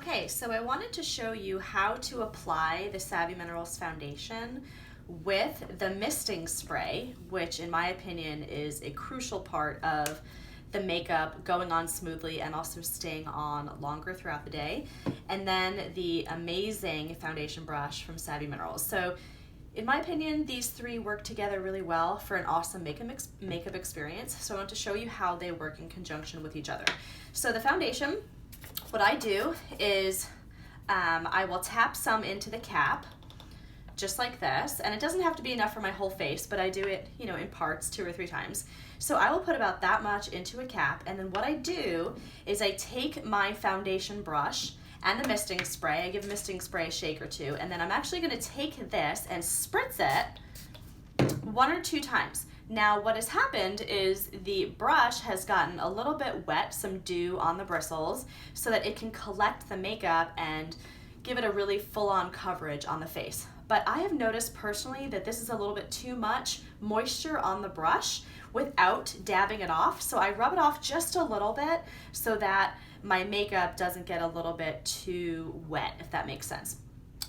Okay, so I wanted to show you how to apply the Savvy Minerals foundation with the misting spray, which in my opinion is a crucial part of the makeup going on smoothly and also staying on longer throughout the day. And then the amazing foundation brush from Savvy Minerals. So in my opinion, these three work together really well for an awesome makeup experience. So I want to show you how they work in conjunction with each other. So the foundation, what I do is I will tap some into the cap, just like this, and it doesn't have to be enough for my whole face, but I do it, in parts 2 or 3 times. So I will put about that much into a cap, and then what I do is I take my foundation brush and the misting spray, I give misting spray a shake or 2, and then I'm actually gonna take this and spritz it 1 or 2 times. Now what has happened is the brush has gotten a little bit wet, some dew on the bristles, so that it can collect the makeup and give it a really full-on coverage on the face. But I have noticed personally that this is a little bit too much moisture on the brush without dabbing it off. So I rub it off just a little bit so that my makeup doesn't get a little bit too wet, if that makes sense.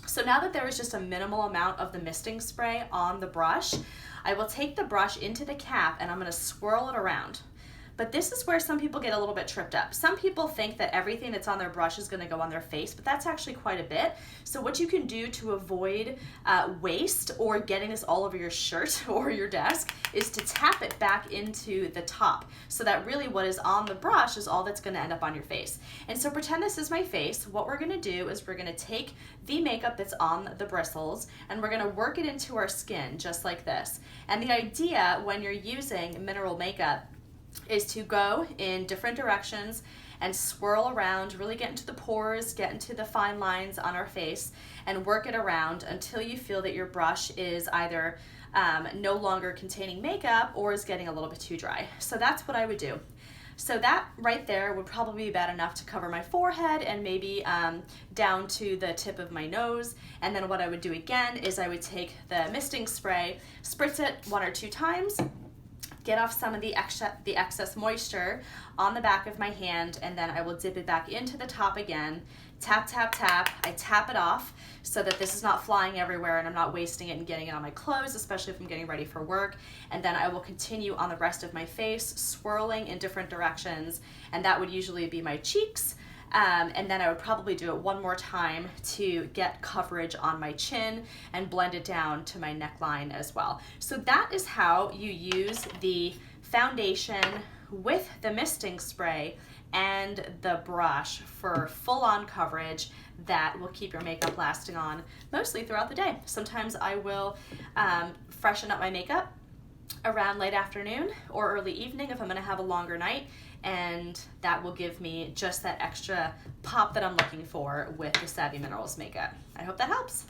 So now that there is just a minimal amount of the misting spray on the brush, I will take the brush into the cap and I'm gonna swirl it around. But this is where some people get a little bit tripped up. Some people think that everything that's on their brush is gonna go on their face, but that's actually quite a bit. So what you can do to avoid waste or getting this all over your shirt or your desk is to tap it back into the top, so that really what is on the brush is all that's gonna end up on your face. And so pretend this is my face. What we're gonna do is we're gonna take the makeup that's on the bristles and we're gonna work it into our skin, just like this. And the idea when you're using mineral makeup is to go in different directions and swirl around, really get into the pores, get into the fine lines on our face, and work it around until you feel that your brush is either no longer containing makeup or is getting a little bit too dry. So that's what I would do. So that right there would probably be bad enough to cover my forehead and maybe down to the tip of my nose. And then what I would do again is I would take the misting spray, spritz it 1 or 2 times, get off some of the excess moisture on the back of my hand, and then I will dip it back into the top again. Tap, tap, tap. I tap it off so that this is not flying everywhere and I'm not wasting it and getting it on my clothes, especially if I'm getting ready for work. And then I will continue on the rest of my face, swirling in different directions, and that would usually be my cheeks. And then I would probably do it 1 more time to get coverage on my chin and blend it down to my neckline as well. So that is how you use the foundation with the misting spray and the brush for full-on coverage that will keep your makeup lasting on mostly throughout the day. Sometimes I will freshen up my makeup around late afternoon or early evening if I'm gonna have a longer night, and that will give me just that extra pop that I'm looking for with the Savvy Minerals makeup. I hope that helps.